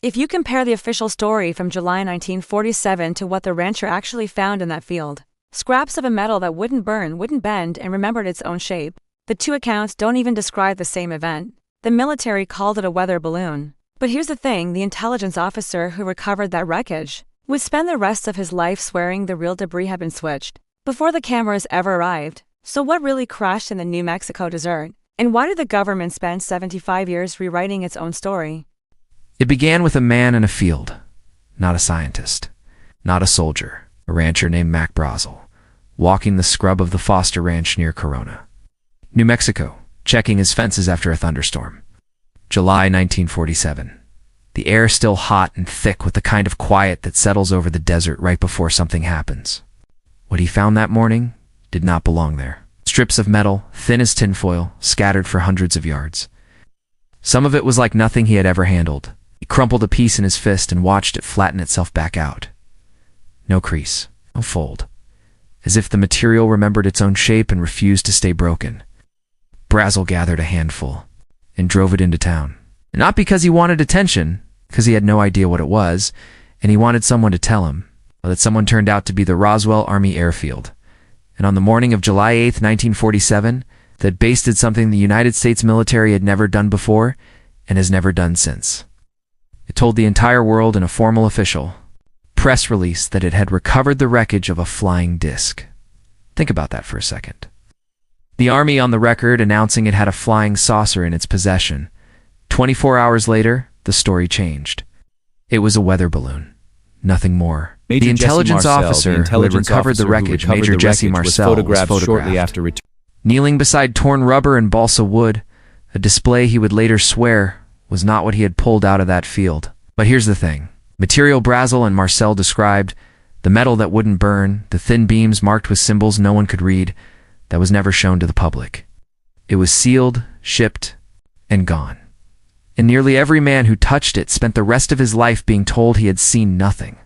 If you compare the official story from July 1947 to what the rancher actually found in that field, scraps of a metal that wouldn't burn, wouldn't bend, and remembered its own shape, the two accounts don't even describe the same event. The military called it a weather balloon. But here's the thing, the intelligence officer who recovered that wreckage would spend the rest of his life swearing the real debris had been switched before the cameras ever arrived. So what really crashed in the New Mexico desert? And why did the government spend 75 years rewriting its own story? It began with a man in a field, not a scientist, not a soldier, a rancher named Mac Brazel, walking the scrub of the Foster Ranch near Corona, New Mexico, checking his fences after a thunderstorm. July 1947. The air still hot and thick with the kind of quiet that settles over the desert right before something happens. What he found that morning did not belong there. Strips of metal, thin as tinfoil, scattered for hundreds of yards. Some of it was like nothing he had ever handled. He crumpled a piece in his fist and watched it flatten itself back out. No crease, no fold. As if the material remembered its own shape and refused to stay broken. Brazel gathered a handful and drove it into town. Not because he wanted attention, because he had no idea what it was, and he wanted someone to tell him. But that someone turned out to be the Roswell Army Airfield. And on the morning of July 8, 1947, that base did something the United States military had never done before and has never done since. It told the entire world in a formal official press release that it had recovered the wreckage of a flying disc. Think about that for a second. The Army on the record announcing it had a flying saucer in its possession. 24 hours later, the story changed. It was a weather balloon. Nothing more. The intelligence officer who had recovered the wreckage, Major Jesse Marcel, was photographed shortly after return. Kneeling beside torn rubber and balsa wood, a display he would later swear was not what he had pulled out of that field. But here's the thing. Material Brazel and Marcel described, the metal that wouldn't burn, the thin beams marked with symbols no one could read, that was never shown to the public. It was sealed, shipped, and gone. And nearly every man who touched it spent the rest of his life being told he had seen nothing.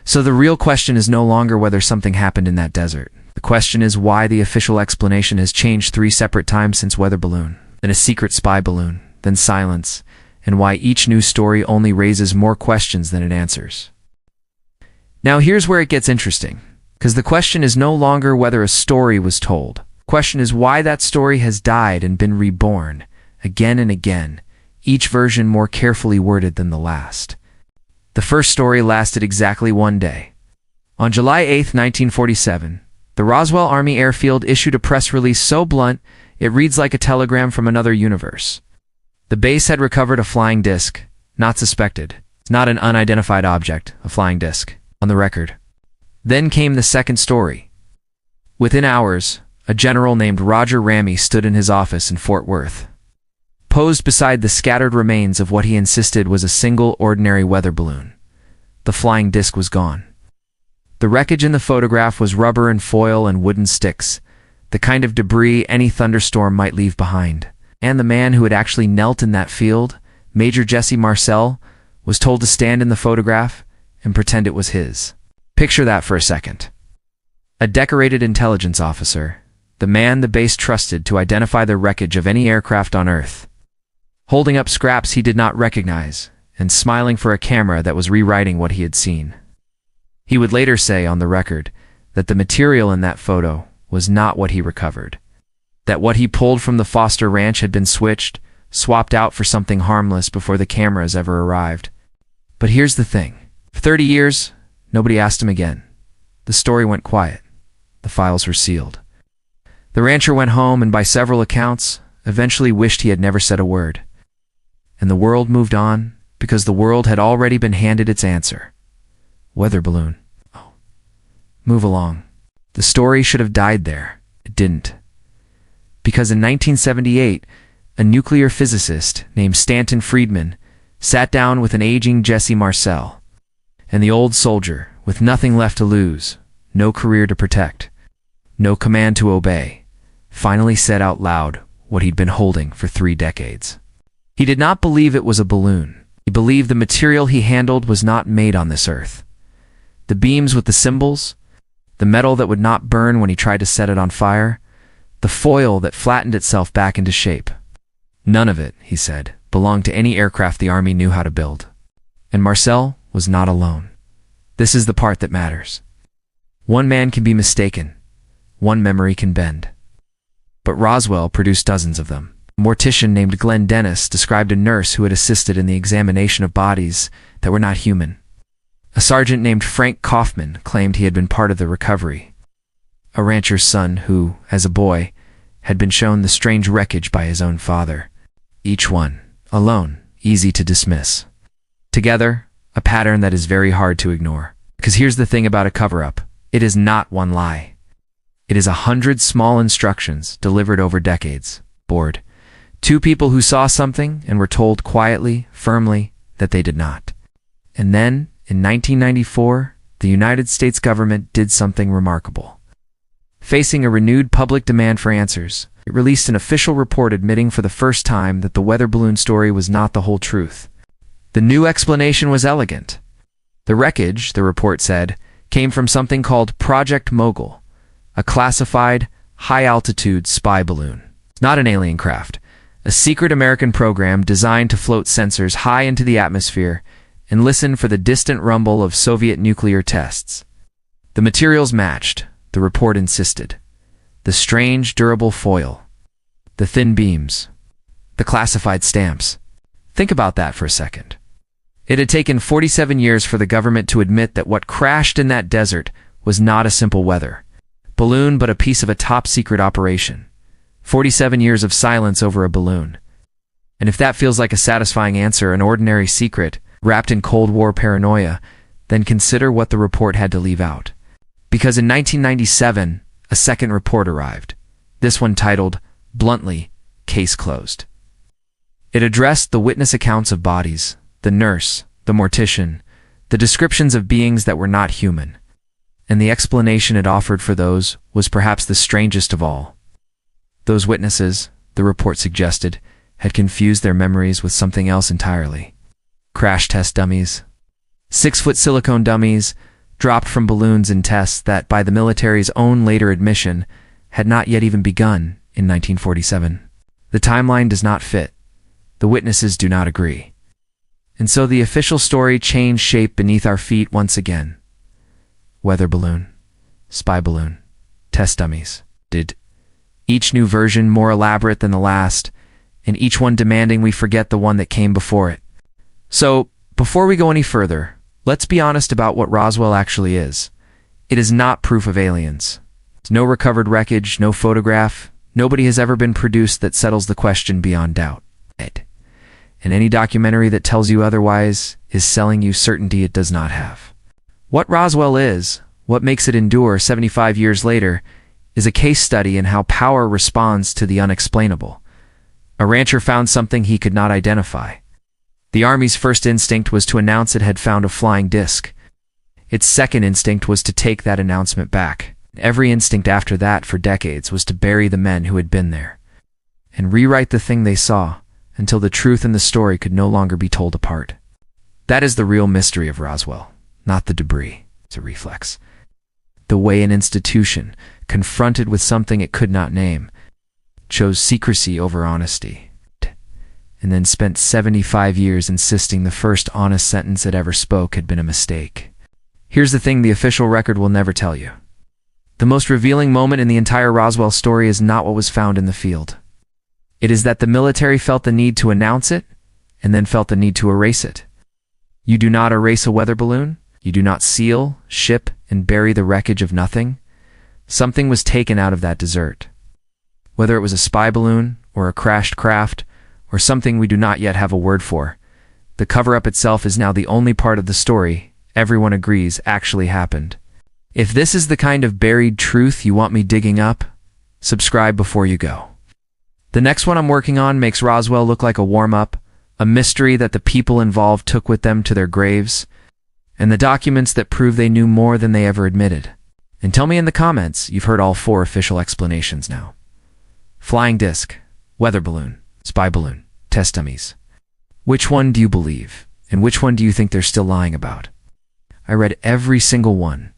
So the real question is no longer whether something happened in that desert. The question is why the official explanation has changed 3 separate times since weather balloon, then a secret spy balloon, then silence, and why each new story only raises more questions than it answers. Now here's where it gets interesting, because the question is no longer whether a story was told. The question is why that story has died and been reborn, again and again, each version more carefully worded than the last. The first story lasted exactly 1 day. On July 8, 1947, the Roswell Army Airfield issued a press release so blunt, it reads like a telegram from another universe. The base had recovered a flying disc, not suspected. It's not an unidentified object, a flying disc, on the record. Then came the second story. Within hours, a general named Roger Ramey stood in his office in Fort Worth, posed beside the scattered remains of what he insisted was a single ordinary weather balloon. The flying disc was gone. The wreckage in the photograph was rubber and foil and wooden sticks, the kind of debris any thunderstorm might leave behind. And the man who had actually knelt in that field, Major Jesse Marcel, was told to stand in the photograph and pretend it was his. Picture that for a second. A decorated intelligence officer, the man the base trusted to identify the wreckage of any aircraft on Earth, holding up scraps he did not recognize and smiling for a camera that was rewriting what he had seen. He would later say on the record that the material in that photo was not what he recovered, that what he pulled from the Foster Ranch had been switched, swapped out for something harmless before the cameras ever arrived. But here's the thing. For 30 years, nobody asked him again. The story went quiet. The files were sealed. The rancher went home and by several accounts, eventually wished he had never said a word. And the world moved on because the world had already been handed its answer. Weather balloon. Oh. Move along. The story should have died there. It didn't. Because in 1978, a nuclear physicist named Stanton Friedman sat down with an aging Jesse Marcel, and the old soldier, with nothing left to lose, no career to protect, no command to obey, finally said out loud what he'd been holding for 3 decades. He did not believe it was a balloon. He believed the material he handled was not made on this earth. The beams with the symbols, the metal that would not burn when he tried to set it on fire, the foil that flattened itself back into shape. None of it, he said, belonged to any aircraft the Army knew how to build. And Marcel was not alone. This is the part that matters. One man can be mistaken. One memory can bend. But Roswell produced dozens of them. A mortician named Glenn Dennis described a nurse who had assisted in the examination of bodies that were not human. A sergeant named Frank Kaufman claimed he had been part of the recovery. A rancher's son who, as a boy, had been shown the strange wreckage by his own father. Each one, alone, easy to dismiss. Together, a pattern that is very hard to ignore. Because here's the thing about a cover-up. It is not one lie. It is 100 small instructions delivered over decades. Bored. Two people who saw something and were told quietly, firmly, that they did not. And then, in 1994, the United States government did something remarkable. Facing a renewed public demand for answers, it released an official report admitting for the first time that the weather balloon story was not the whole truth. The new explanation was elegant. The wreckage, the report said, came from something called Project Mogul, a classified, high-altitude spy balloon. Not an alien craft, a secret American program designed to float sensors high into the atmosphere and listen for the distant rumble of Soviet nuclear tests. The materials matched, the report insisted. The strange, durable foil, the thin beams, the classified stamps. Think about that for a second. It had taken 47 years for the government to admit that what crashed in that desert was not a simple weather balloon but a piece of a top-secret operation. 47 years of silence over a balloon. And if that feels like a satisfying answer, an ordinary secret, wrapped in Cold War paranoia, then consider what the report had to leave out. Because in 1997, a second report arrived. This one titled, bluntly, Case Closed. It addressed the witness accounts of bodies, the nurse, the mortician, the descriptions of beings that were not human. And the explanation it offered for those was perhaps the strangest of all. Those witnesses, the report suggested, had confused their memories with something else entirely. Crash test dummies. 6-foot silicone dummies, dropped from balloons in tests that, by the military's own later admission, had not yet even begun in 1947. The timeline does not fit. The witnesses do not agree. And so the official story changed shape beneath our feet once again. Weather balloon, spy balloon, test dummies. Did each new version more elaborate than the last, and each one demanding we forget the one that came before it. So, before we go any further, let's be honest about what Roswell actually is. It is not proof of aliens. It's no recovered wreckage, no photograph. Nobody has ever been produced that settles the question beyond doubt. And any documentary that tells you otherwise is selling you certainty it does not have. What Roswell is, what makes it endure 75 years later, is a case study in how power responds to the unexplainable. A rancher found something he could not identify. The Army's first instinct was to announce it had found a flying disc. Its second instinct was to take that announcement back. Every instinct after that for decades was to bury the men who had been there and rewrite the thing they saw until the truth and the story could no longer be told apart. That is the real mystery of Roswell, not the debris. It's a reflex. The way an institution, confronted with something it could not name, chose secrecy over honesty, and then spent 75 years insisting the first honest sentence it ever spoke had been a mistake. Here's the thing the official record will never tell you. The most revealing moment in the entire Roswell story is not what was found in the field. It is that the military felt the need to announce it, and then felt the need to erase it. You do not erase a weather balloon. You do not seal, ship, and bury the wreckage of nothing. Something was taken out of that desert. Whether it was a spy balloon, or a crashed craft, or something we do not yet have a word for, the cover-up itself is now the only part of the story everyone agrees actually happened. If this is the kind of buried truth you want me digging up, subscribe before you go. The next one I'm working on makes Roswell look like a warm-up, a mystery that the people involved took with them to their graves, and the documents that prove they knew more than they ever admitted. And tell me in the comments you've heard all 4 official explanations now. Flying disc, weather balloon, spy balloon, test dummies. Which one do you believe, and which one do you think they're still lying about? I read every single one,